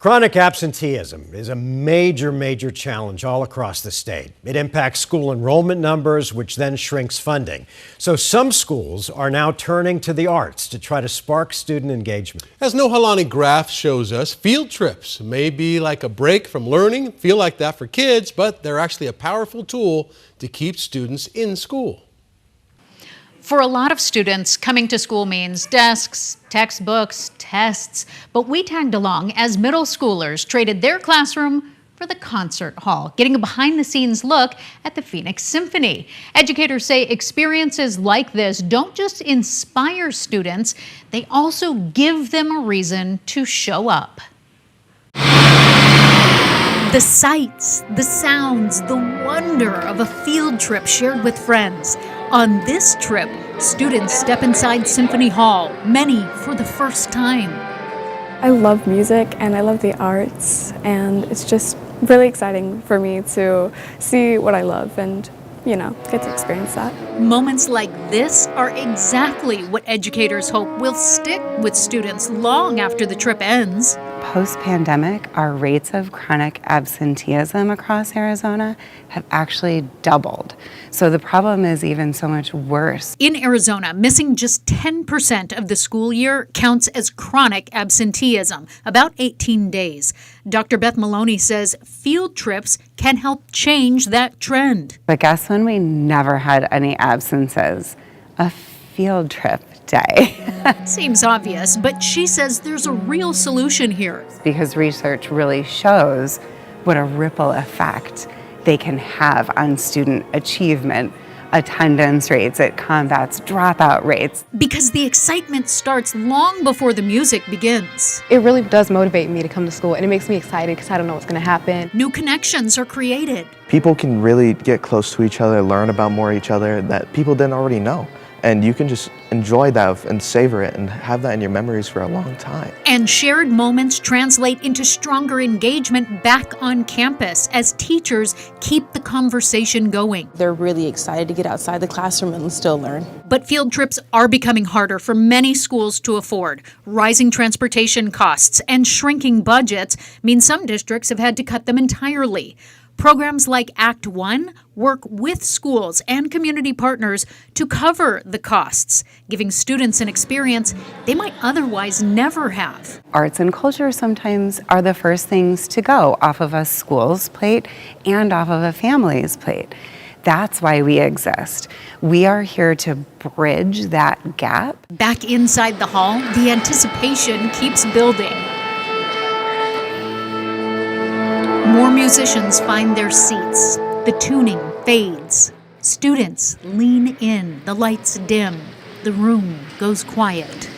Chronic absenteeism is a major challenge all across the state. It impacts school enrollment numbers, which then shrinks funding. So some schools are now turning to the arts to try to spark student engagement. As Nohalani Graf shows us, field trips may be like a break from learning, feel like that for kids, but they're actually a powerful tool to keep students in school. For a lot of students, coming to school means desks, textbooks, tests, but we tagged along as middle schoolers traded their classroom for the concert hall, getting a behind-the-scenes look at the Phoenix Symphony. Educators say experiences like this don't just inspire students, they also give them a reason to show up. The sights, the sounds, the wonder of a field trip shared with friends. On this trip, students step inside Symphony Hall, many for the first time. I love music and I love the arts, and it's just really exciting for me to see what I love and, get to experience that. Moments like this are exactly what educators hope will stick with students long after the trip ends. Post-pandemic, our rates of chronic absenteeism across Arizona have actually doubled. So the problem is even so much worse. In Arizona, missing just 10% of the school year counts as chronic absenteeism, about 18 days. Dr. Beth Maloney says field trips can help change that trend. But guess when we never had any absences? A field trip day. Seems obvious, but she says there's a real solution here. Because research really shows what a ripple effect they can have on student achievement, attendance rates, it combats dropout rates. Because the excitement starts long before the music begins. It really does motivate me to come to school, and it makes me excited because I don't know what's going to happen. New connections are created. People can really get close to each other, learn about more each other that people didn't already know. And you can just enjoy that and savor it and have that in your memories for a long time. And shared moments translate into stronger engagement back on campus as teachers keep the conversation going. They're really excited to get outside the classroom and still learn. But field trips are becoming harder for many schools to afford. Rising transportation costs and shrinking budgets mean some districts have had to cut them entirely. Programs like Act One work with schools and community partners to cover the costs, giving students an experience they might otherwise never have. Arts and culture sometimes are the first things to go off of a school's plate and off of a family's plate. That's why we exist. We are here to bridge that gap. Back inside the hall, the anticipation keeps building. More musicians find their seats. The tuning fades. Students lean in. The lights dim. The room goes quiet.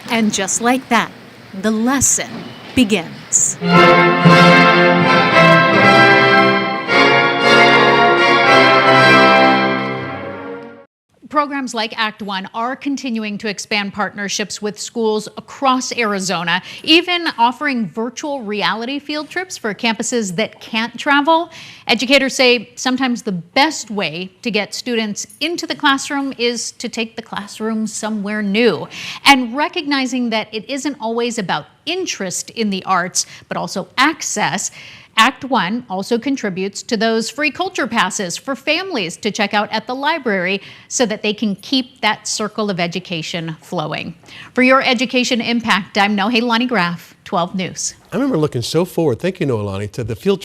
And just like that, the lesson begins. Programs like Act One are continuing to expand partnerships with schools across Arizona, even offering virtual reality field trips for campuses that can't travel. Educators say sometimes the best way to get students into the classroom is to take the classroom somewhere new. And recognizing that it isn't always about interest in the arts, but also access, Act One also contributes to those free culture passes for families to check out at the library so that they can keep that circle of education flowing. For your Education Impact, I'm Nohalani Graf, 12 News. I remember looking so forward, thank you Nohalani, to the field